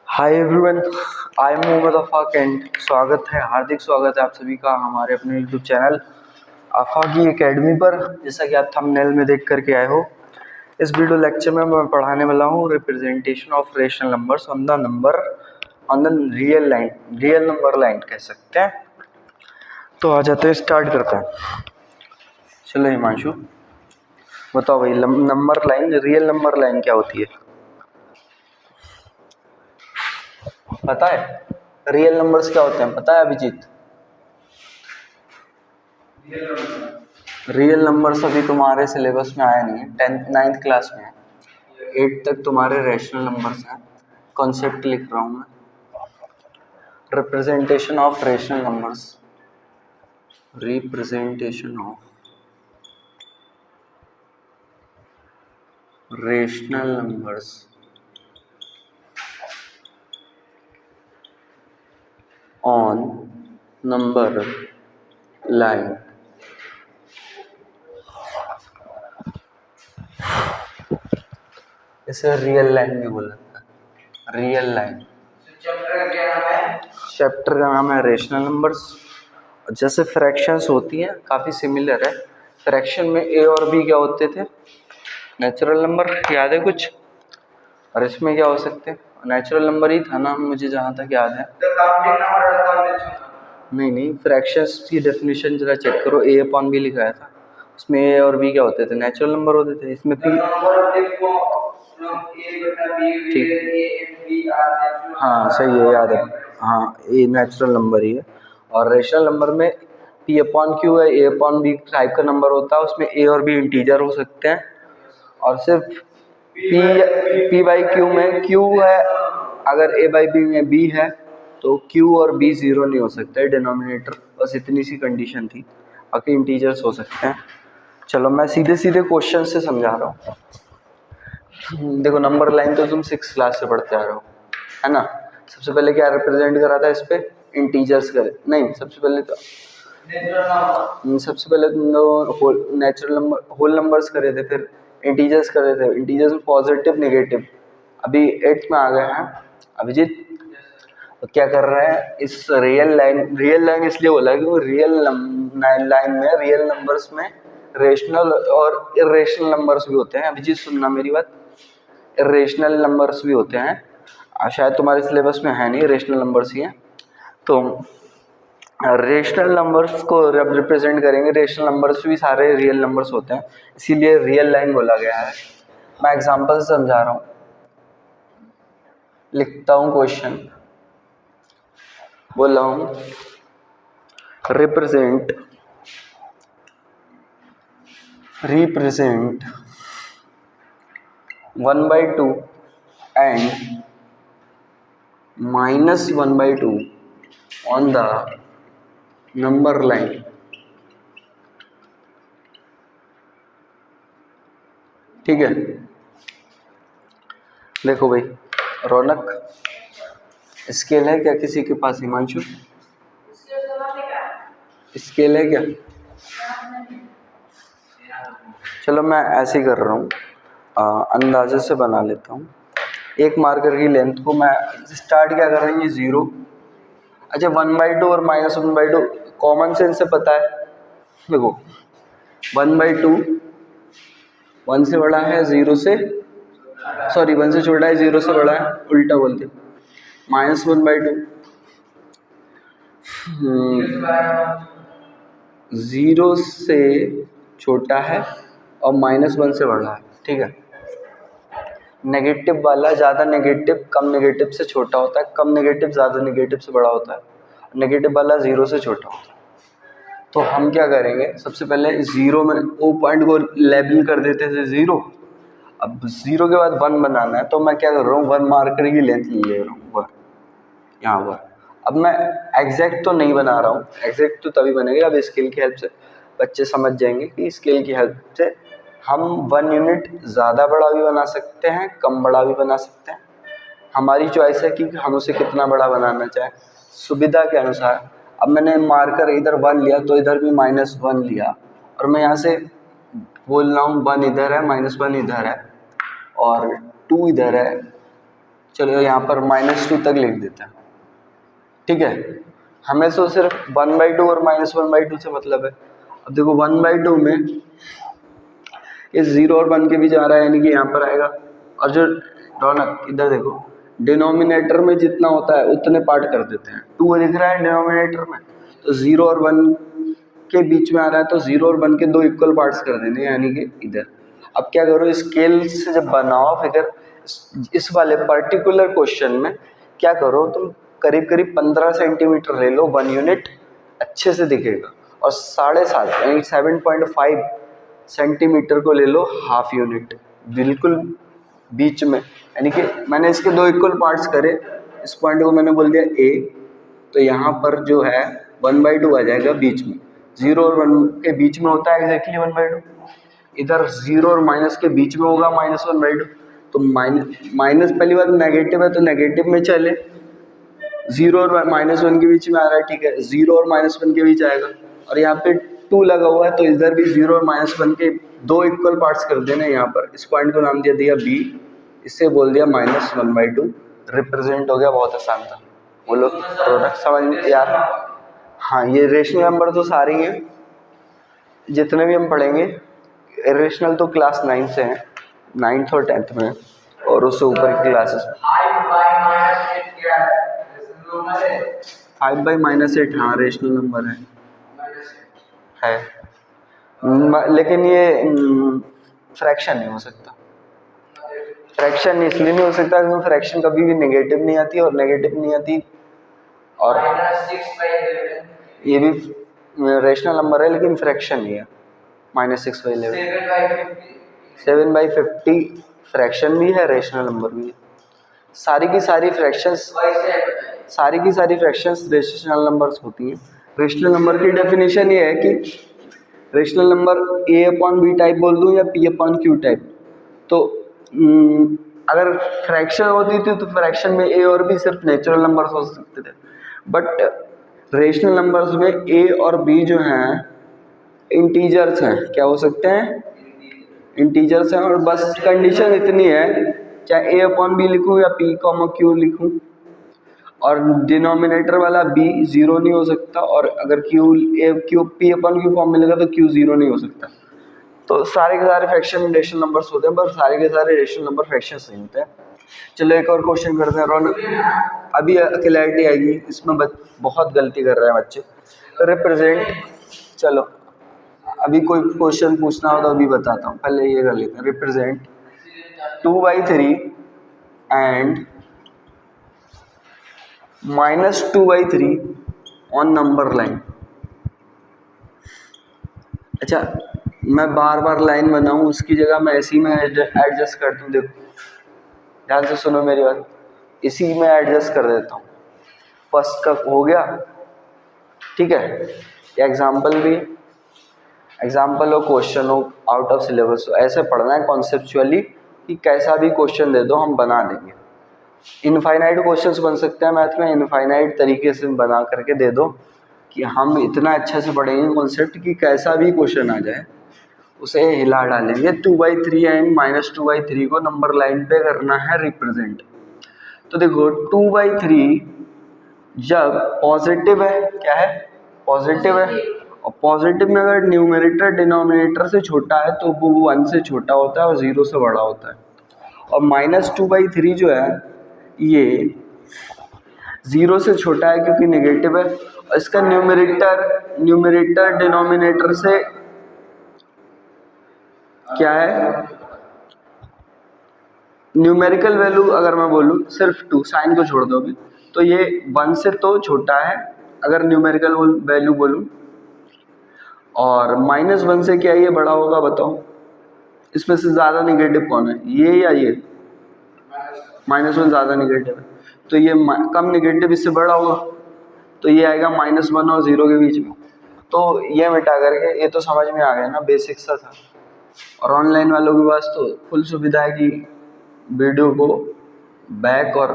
Hi everyone, I am Mohammad Afaq and स्वागत है, हार्दिक स्वागत है आप सभी का हमारे अपने यूट्यूब चैनल आफाकी एकेडमी पर। जैसा कि आप थंबनेल में देख करके आए हो, इस वीडियो लेक्चर में मैं पढ़ाने वाला हूँ representation of rational numbers on the real number line कह सकते हैं। तो आ जाते हैं, स्टार्ट करते हैं। चलो हिमांशु बताओ भाई, number line, real number line क्या होती है? पता है रियल नंबर्स क्या होते हैं? पता है अभिजीत? रियल नंबर्स अभी तुम्हारे सिलेबस में आया नहीं है, 9th क्लास में है। 8 तक तुम्हारे रेशनल नंबर्स हैं। कॉन्सेप्ट लिख रहा हूँ मैं, representation of rational numbers, representation of rational numbers on number line. इसे रियल लाइन भी बोला जाता है, रियल लाइन। चैप्टर का नाम है रेशनल नंबर्स। जैसे फ्रैक्शंस होती हैं, काफ़ी सिमिलर है। फ्रैक्शन में ए और बी क्या होते थे? नेचुरल नंबर, याद है कुछ? और इसमें क्या हो सकते हैं? नेचुरल नंबर ही था ना, मुझे जहाँ तक याद है। नहीं, फ्रैक्शंस की डेफिनेशन जरा चेक करो, ए अपॉन बी लिखाया था, उसमें ए और बी क्या होते थे? नेचुरल नंबर होते थे। इसमें पी, ठीक, हाँ सही है, याद है, हाँ ए नेचुरल नंबर ही है। और रेशनल नंबर में पी अपॉन क्यू है, ए अपॉन बी टाइप का नंबर होता है, उसमें ए और बी इंटीजर हो सकते हैं। और सिर्फ पी बाई क्यू में क्यू है, अगर ए बाई बी में बी है तो क्यू और बी जीरो नहीं हो सकता है, डिनोमिनेटर। बस इतनी सी कंडीशन थी, बाकी इंटीजर्स हो सकते हैं। चलो मैं सीधे सीधे क्वेश्चन से समझा रहा हूँ। देखो, नंबर लाइन तो तुम 6th क्लास से पढ़ते आ रहे हो, है ना। सबसे पहले क्या रिप्रेजेंट करा था इस पे? इंटीजर्स करे, नहीं सबसे पहले तुम लोग नेचुरल नंबर, होल नंबर्स करे थे, फिर इंटीजर्स करे थे। इंटीजर्स में पॉजिटिव नेगेटिव। अभी 8th में आ गए हैं अभिजीत, तो क्या कर रहे हैं? इस रियल लाइन इसलिए बोला क्योंकि रियल लाइन में, रियल नंबर्स में रेशनल और इरेशनल नंबर्स भी होते हैं। अभिजीत सुनना मेरी बात, इरेशनल नंबर्स भी होते हैं। शायद तुम्हारे सिलेबस में है नहीं, रेशनल नंबर्स ही हैं। तो रेशनल नंबर्स को जब रिप्रेजेंट करेंगे, रेशनल नंबर्स भी सारे रियल नंबर्स होते हैं, इसीलिए रियल लाइन बोला गया है। मैं एग्जांपल से समझा रहा हूँ, लिखता हूँ क्वेश्चन, बोल रहा हूँ represent 1/2 and -1/2 on the number line. ठीक है, देखो भाई, रौनक स्केल है क्या किसी के पास? हिमांशु स्केल है क्या? चलो मैं ऐसे ही कर रहा हूँ, अंदाजे से बना लेता हूँ। एक मार्कर की लेंथ को मैं स्टार्ट क्या कर रही हूँ? 0। अच्छा, 1/2 और -1/2 कॉमन सेंस से पता है। देखो 1/2 1 से बड़ा है, 0 से, सॉरी 1 से छोटा है, 0 से बड़ा है, उल्टा बोलते। -1/2 0 से छोटा है और -1 से बड़ा है। ठीक है, नेगेटिव वाला ज़्यादा नेगेटिव कम नेगेटिव से छोटा होता है, कम नेगेटिव ज़्यादा नेगेटिव से बड़ा होता है, नेगेटिव वाला 0 से छोटा होता है। तो हम क्या करेंगे, सबसे पहले 0 में ओ पॉइंट को लेबल कर देते थे 0। अब 0 के बाद 1 बनाना है, तो मैं क्या कर रहा हूँ, 1 मार्कर की लेंथ ले रहा हूँ, 1 यहाँ पर। अब मैं एग्जैक्ट तो नहीं बना रहा हूँ, एग्जैक्ट तो तभी बनेगा अब स्केल की हेल्प से बच्चे समझ जाएंगे कि स्केल की हेल्प से हम 1 यूनिट ज़्यादा बड़ा भी बना सकते हैं, कम बड़ा भी बना सकते हैं। हमारी चॉइस है कि हम उसे कितना बड़ा बनाना चाहें, सुविधा के अनुसार। अब मैंने मार्कर इधर 1 लिया तो इधर भी -1 लिया, और मैं यहाँ से बोल रहा हूँ 1 इधर है, -1 इधर है, और 2 इधर है, चलो यहाँ पर -2 तक लिख देते हैं, ठीक है। हमें तो सिर्फ 1/2 और -1/2 से मतलब है। अब देखो 1/2 में इस 0 और 1 के बीच आ रहा है, यानी कि यहाँ पर आएगा। और जो रौनक इधर देखो, डिनोमिनेटर में जितना होता है उतने पार्ट कर देते हैं। 2 दिख रहा है डिनोमिनेटर में, तो 0 और 1 के बीच में आ रहा है, तो 0 और 1 के 2 इक्वल पार्ट्स कर देने, यानी कि इधर। अब क्या करो, स्केल से जब बनाओ फिगर, इस वाले पर्टिकुलर क्वेश्चन में क्या करो तुम, करीब करीब 15 सेंटीमीटर ले लो, 1 यूनिट अच्छे से दिखेगा, और 7.5 यानी 7.5 सेंटीमीटर को ले लो हाफ यूनिट, बिल्कुल बीच में। यानी कि मैंने इसके 2 इक्वल पार्ट्स करे, इस पॉइंट को मैंने बोल दिया ए, तो यहाँ पर जो है 1/2 आ जाएगा बीच में। 0 और 1 के बीच में होता है एग्जैक्टली 1/2, इधर 0 और माइनस के बीच में होगा -1/2। तो माइनस पहली बात नेगेटिव है, तो नेगेटिव में चले, 0 और -1 के बीच में आ रहा है, ठीक है, 0 और -1 के बीच आएगा। और यहाँ पे 2 लगा हुआ है, तो इधर भी 0 और -1 के 2 इक्वल पार्ट्स कर देना। यहाँ पर इस पॉइंट को नाम दे दिया बी, इससे बोल दिया -1/2, रिप्रेजेंट हो गया। बहुत आसान था। बोलो प्रोडक्ट समझ में यार? हाँ, ये रेशनल नंबर तो सारे ही हैं जितने भी हम पढ़ेंगे। रेशनल तो क्लास 9 से हैं, 9th और 10th में, और उससे ऊपर की क्लासेस में। 5/-8 हाँ रेशनल नंबर है। लेकिन ये फ्रैक्शन नहीं हो सकता। फ्रैक्शन इसलिए नहीं हो सकता क्योंकि फ्रैक्शन कभी भी नेगेटिव नहीं आती, और नेगेटिव नहीं आती, और ये भी रेशनल नंबर है लेकिन फ्रैक्शन नहीं है। -6/11 7/50 फ्रैक्शन भी है, रेशनल नंबर भी है। सारी की सारी फ्रैक्शंस रेशनल नंबर्स होती हैं। रेशनल नंबर की डेफिनेशन ये है कि रेशनल नंबर A/B टाइप बोल दूं या P/Q टाइप। तो अगर फ्रैक्शन होती थी तो फ्रैक्शन में A और B सिर्फ नेचुरल नंबर्स हो सकते थे, बट रेशनल नंबर्स में A और B जो हैं इंटीजर्स हैं। क्या हो सकते हैं? इंटीजर्स हैं। और बस कंडीशन इतनी है, चाहे A/B लिखूं या P/Q लिखूं, और डिनोमिनेटर वाला B 0 नहीं हो सकता, और अगर P/Q फॉर्म मिलेगा तो Q 0 नहीं हो सकता। तो सारे के सारे फ्रैक्शन रेशनल नंबर्स होते हैं, पर सारे के सारे रेशनल नंबर फ्रैक्शंस नहीं होते हैं। चलो एक और क्वेश्चन करते हैं रौनक, अभी क्लैरिटी आएगी। इसमें बहुत गलती कर रहे हैं बच्चे। रिप्रेजेंट, चलो अभी कोई क्वेश्चन पूछना हो तो अभी बताता हूँ, पहले ये कर लेते हैं। Represent 2/3 and -2/3 on number line. अच्छा, मैं बार बार लाइन बनाऊं उसकी जगह मैं इसी में एडजस्ट कर दूं। देखो ध्यान से सुनो मेरी बात, इसी में एडजस्ट कर देता हूँ। फर्स्ट का हो गया, ठीक है। एग्जाम्पल भी, एग्जाम्पल हो, क्वेश्चन हो, आउट ऑफ सिलेबस हो, ऐसे पढ़ना है कॉन्सेप्चुअली कि कैसा भी क्वेश्चन दे दो हम बना देंगे। इनफाइनाइट क्वेश्चंस बन सकते हैं मैथ में, इनफाइनाइट तरीके से बना करके दे दो कि हम इतना अच्छे से पढ़ेंगे कॉन्सेप्ट कि कैसा भी क्वेश्चन आ जाए उसे हिला डालेंगे। 2/3 एंड -2/3 को नंबर लाइन पे करना है रिप्रेजेंट। तो देखो 2/3 जब पॉजिटिव है, क्या है? पॉजिटिव है, और पॉजिटिव में अगर न्यूमरेटर डिनोमिनेटर से छोटा है तो वो 1 से छोटा होता है और 0 से बड़ा होता है। और -2/3 जो है ये 0 से छोटा है क्योंकि नेगेटिव है, और इसका न्यूमरेटर डिनोमिनेटर से क्या है? न्यूमेरिकल वैल्यू अगर मैं बोलूँ सिर्फ 2, साइन को छोड़ दो अभी, तो ये 1 से तो छोटा है अगर न्यूमेरिकल वैल्यू बोलूँ, और -1 से क्या ये बड़ा होगा? बताओ इसमें से ज़्यादा नेगेटिव कौन है, ये या ये? -1 ज़्यादा नेगेटिव है, तो ये कम नेगेटिव इससे बड़ा होगा, तो ये आएगा -1 और 0 के बीच में। तो ये मिटा करके, ये तो समझ में आ गया ना, बेसिक सा था। और ऑनलाइन वालों के पास तो फुल सुविधा है कि वीडियो को बैक और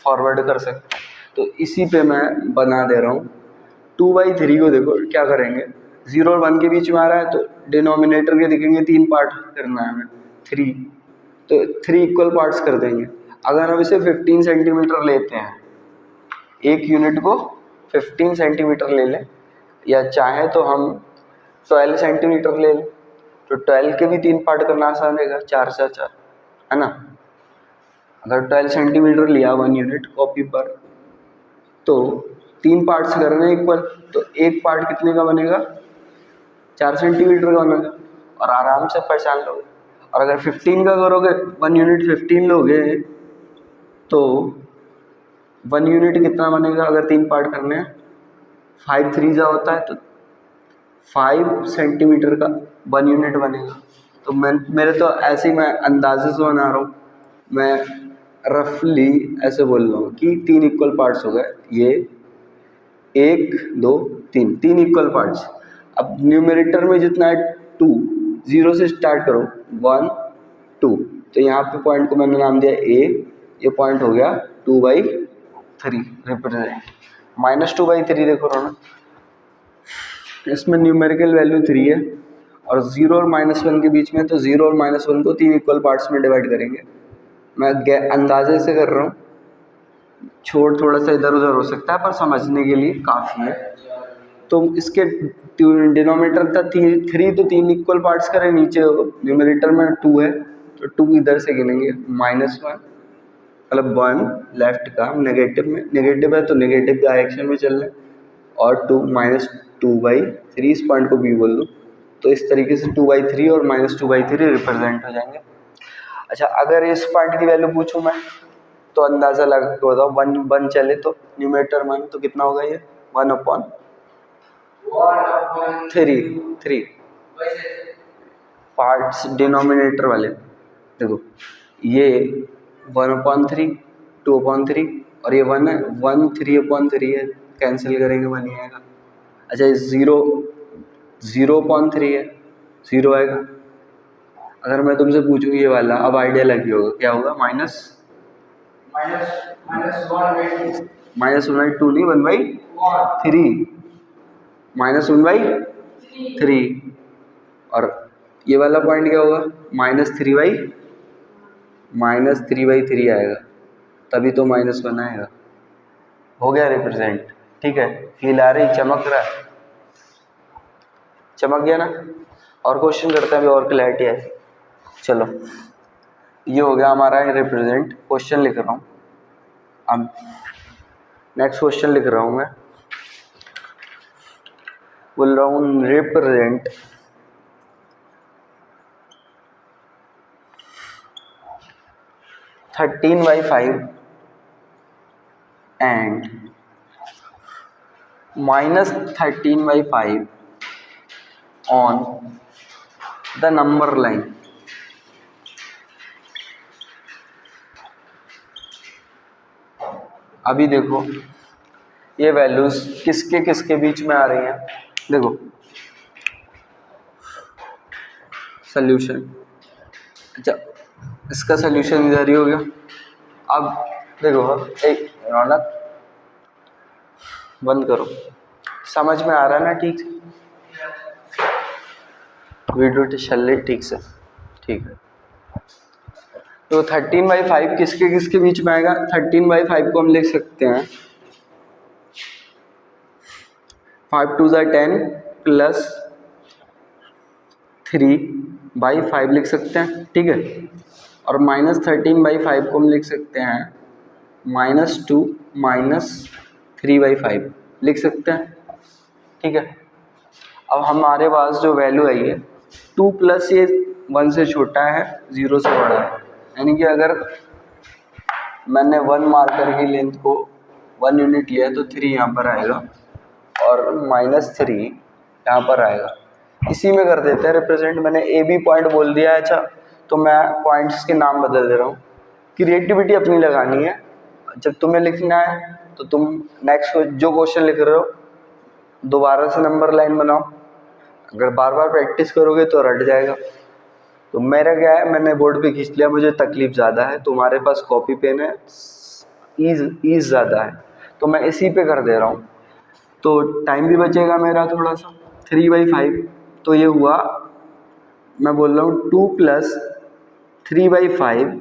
फॉरवर्ड कर सकते हैं, तो इसी पे मैं बना दे रहा हूँ। 2/3 को देखो क्या करेंगे, 0 और 1 के बीच में आ रहा है तो डिनोमिनेटर के दिखेंगे 3 पार्ट करना है हमें, 3 तो 3 इक्वल पार्ट्स कर देंगे। अगर हम इसे 15 सेंटीमीटर लेते हैं, एक यूनिट को 15 सेंटीमीटर ले लें, या चाहे तो हम 12 सेंटीमीटर ले लें, तो 12 के भी 3 पार्ट करना आसान रहेगा, 4 से 4, है ना। अगर 12 सेंटीमीटर लिया 1 यूनिट कॉपी पर, तो 3 पार्ट्स करने इक्वल, तो एक पार्ट कितने का बनेगा, 4 सेंटीमीटर का बनेगा, और आराम से पहचान लोगे। और अगर 15 का करोगे, 1 यूनिट 15 लोगे, तो 1 यूनिट कितना बनेगा, अगर 3 पार्ट करने हैं, 5 3 जा होता है, तो 5 सेंटीमीटर का 1 यूनिट बनेगा। तो मेरे तो ऐसे ही मैं अंदाजे से बना रहा हूँ, मैं रफली ऐसे बोल रहा हूँ कि 3 इक्वल पार्ट्स हो गए, ये 1 2 3 इक्वल पार्ट्स। अब न्यूमरेटर में जितना है 2, 0 से स्टार्ट करो, 1 2, तो यहाँ पे पॉइंट को मैंने नाम दिया A, ये पॉइंट हो गया 2/3 रिप्रेजेंट, -2/3 देखो ना, इसमें न्यूमेरिकल वैल्यू 3 है, और 0 और -1 के बीच में, तो 0 और -1 को 3 इक्वल पार्ट्स में डिवाइड करेंगे। मैं अंदाजे से कर रहा हूँ, छोड़ थोड़ा सा इधर उधर हो सकता है, पर समझने के लिए काफ़ी है। तो इसके डिनोमिनेटर था 3, तो 3 इक्वल पार्ट्स करें, नीचे न्यूमरेटर में 2 है, तो 2 इधर से गिनेंगे, -1 मतलब 1 लेफ्ट का, नेगेटिव में, नेगेटिव है तो नेगेटिव डायरेक्शन में चल रहे, और 2 -2/3, इस पॉइंट को भी बोल दो, तो इस तरीके से 2/3 और -2/3 रिप्रेजेंट हो जाएंगे। अच्छा, अगर इस पॉइंट की वैल्यू पूछूं मैं, तो अंदाज़ा लगा के बताओ, 1 चले तो न्यूमरेटर मान, तो कितना होगा ये, 1/3 पार्ट्स डिनोमिनेटर वाले, देखो ये 1/3, 2/3, और ये 1 है, 1 3/3 है, कैंसिल करेंगे 1 ही आएगा। अच्छा, ये 0/3 है, 0 आएगा। अगर मैं तुमसे पूछूं ये वाला, अब आइडिया लगी होगा, क्या होगा, -1/2 नहीं, 1/3, -1/3, और ये वाला पॉइंट क्या होगा, -3/3 आएगा, तभी तो -1 आएगा। हो गया रिप्रेजेंट, ठीक है, फील आ रही, चमक रहा है, चमक गया ना। और क्वेश्चन करते हैं अभी, और क्लैरिटी है। चलो, ये हो गया हमारा रिप्रेजेंट, क्वेश्चन लिख रहा हूँ। अब नेक्स्ट क्वेश्चन लिख रहा हूँ मैं, बोल रहा हूँ represent 13/5 and -13/5 on the number line। अभी देखो ये वैल्यूज किसके किसके बीच में आ रही हैं, देखो सॉल्यूशन। अच्छा, इसका सॉल्यूशन इधर ही हो गया। अब देखो, एक रौनक बंद करो, समझ में आ रहा है ना ठीक से, वीडियो चल रही ठीक से, ठीक है। तो 13/5 किसके किसके बीच में आएगा, 13/5 को हम लिख सकते हैं 5 2 10 प्लस 3/5 लिख सकते हैं, ठीक है। और -13/5 को हम लिख सकते हैं -2 -3/5 लिख सकते हैं, ठीक है। अब हमारे पास जो वैल्यू आई है 2 प्लस ये 1 से छोटा है, 0 से बड़ा है, यानी कि अगर मैंने 1 मार्कर की लेंथ को 1 यूनिट लिया तो 3 यहाँ पर आएगा, और -3 यहाँ पर आएगा। इसी में कर देते हैं रिप्रेजेंट। मैंने ए बी पॉइंट बोल दिया है। अच्छा, तो मैं पॉइंट्स के नाम बदल दे रहा हूँ, क्रिएटिविटी अपनी लगानी है। जब तुम्हें लिखना है तो तुम नेक्स्ट जो क्वेश्चन लिख रहे हो दोबारा से नंबर लाइन बनाओ, अगर बार बार प्रैक्टिस करोगे तो रट जाएगा। तो मेरा क्या है, मैंने बोर्ड पे खींच लिया, मुझे तकलीफ ज़्यादा है, तुम्हारे पास कॉपी पेन है, ईज ज़्यादा है, तो मैं इसी पे कर दे रहा हूँ, तो टाइम भी बचेगा मेरा थोड़ा सा। 3/5 तो ये हुआ, मैं बोल रहा हूँ 2 प्लस 3/5,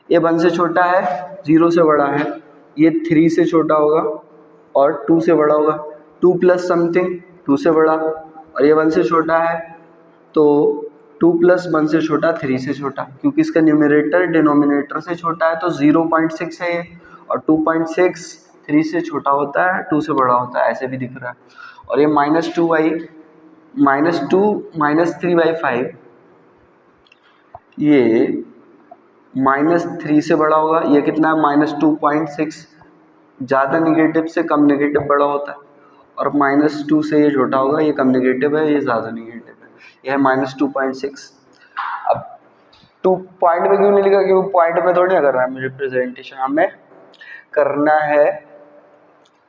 ये 1 से छोटा है, 0 से बड़ा है, ये 3 से छोटा होगा और 2 से बड़ा होगा, 2 प्लस समथिंग 2 से बड़ा, और ये 1 से छोटा है, तो 2 प्लस 1 से छोटा 3 से छोटा, क्योंकि इसका न्यूमरेटर डिनोमिनेटर से छोटा है तो 0.6 है ये, और 2.6 3 से छोटा होता है, 2 से बड़ा होता है, ऐसे भी दिख रहा है। और ये -3/5 ये -3 से बड़ा होगा, ये कितना है -2.6, ज़्यादा निगेटिव से कम निगेटिव बड़ा होता है, और -2 से ये छोटा होगा, ये कम निगेटिव है, ये ज़्यादा निगेटिव है, यह है -2.6। अब 2 पॉइंट में क्यों नहीं लिखा, क्योंकि पॉइंट में थोड़ी ना कर रहा है मुझे प्रेजेंटेशन, हमें करना है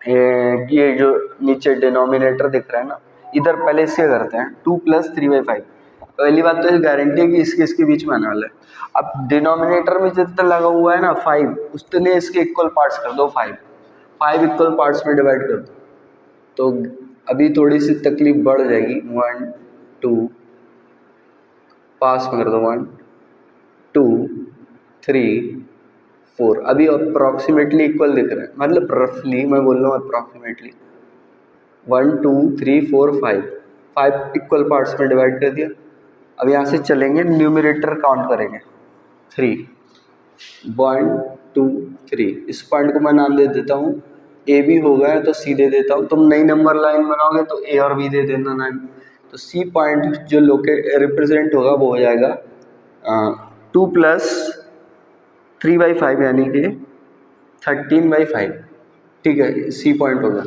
ये जो नीचे डिनोमिनेटर दिख रहा है ना, इधर पहले इसके करते हैं 2 + 3/5। पहली बात तो ये गारंटी है कि इसके बीच में आने वाला है। अब डिनोमिनेटर में जितना लगा हुआ है ना 5, उसके इसके इक्वल पार्ट्स कर दो, 5 इक्वल पार्ट्स में डिवाइड कर दो, तो अभी थोड़ी सी तकलीफ बढ़ जाएगी। 1 2 पास में कर दो, 1 2 3 4, अभी अप्रॉक्सीमेटली इक्वल दिख रहा है, मतलब रफली मैं बोल रहा हूँ अप्रॉक्सीमेटली। 1 2 3 4 5 इक्वल पार्ट्स में डिवाइड कर दिया। अब यहाँ से चलेंगे, न्यूमरेटर काउंट करेंगे 3, 1 2 3, इस पॉइंट को मैं नाम दे देता हूँ ए बी, हो गया तो सी दे देता हूँ, तुम नई नंबर लाइन बनाओगे तो ए और बी दे देना नाम। तो सी पॉइंट जो रिप्रेजेंट होगा वो हो जाएगा 2 + 3/5 यानी कि 13/5, ठीक है, सी पॉइंट होगा।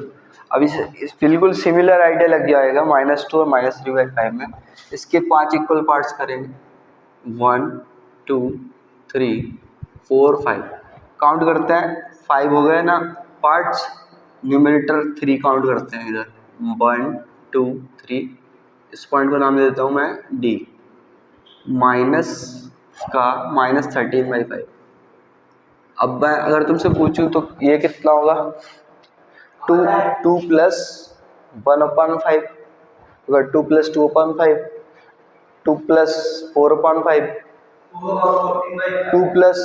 अब इस बिल्कुल सिमिलर आइडिया लग जाएगा -2 और -3/5 में। इसके 5 इक्वल पार्ट्स करेंगे, 1 2 3 4 5, काउंट करते हैं, 5 हो गए ना पार्ट्स, न्यूमरेटर 3 काउंट करते हैं इधर, 1 2 3, इस पॉइंट को नाम दे देता हूँ मैं डी, माइनस का -13/5। अब मैं अगर तुमसे पूछूं तो ये कितना होगा, 2 + 1/5, अगर 2 + 2/5, 2 + 4/5, 2 +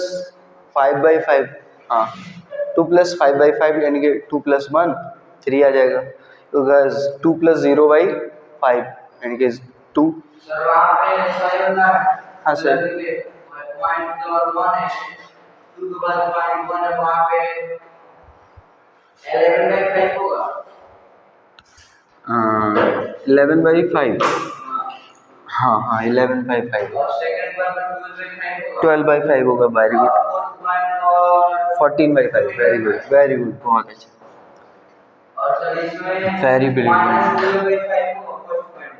5/5, हाँ 2 + 5/5 यानी कि 2 + 1 3 आ जाएगा, तो गाइस 2 + 0/5 यानी कि 2। हाँ सर, टू के बाद पॉइंट 1 है, वहाँ पे 11/5 होगा। 11/5, हाँ 11/5 और सेकंड पर 12/5 होगा। 12/5 होगा, वेरी गुड। 14/5, वेरी गुड, बहुत अच्छा, और सर इसमें वेरी ब्रिलियंट। -12/5 होगा फर्स्ट पॉइंट,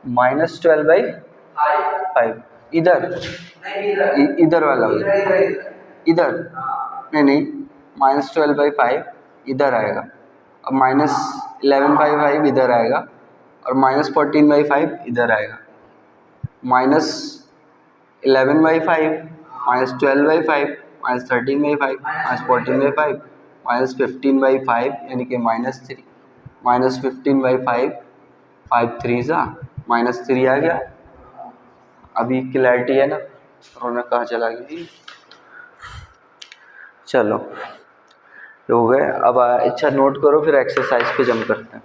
-12/5 इधर, नहीं इधर वाला इधर, नहीं -12/5 इधर आएगा, अब -11/5 इधर आएगा, और -14/5 इधर आएगा, -11/5 -12/5 -13/5 -14/5 -15/5 यानी कि -3, -15/5, 5 3 -3 आ गया। अभी क्लैरिटी है ना, रौनक कहाँ चला गई। चलो हो गए, अब अच्छा नोट करो, फिर एक्सरसाइज पे जंप करते हैं।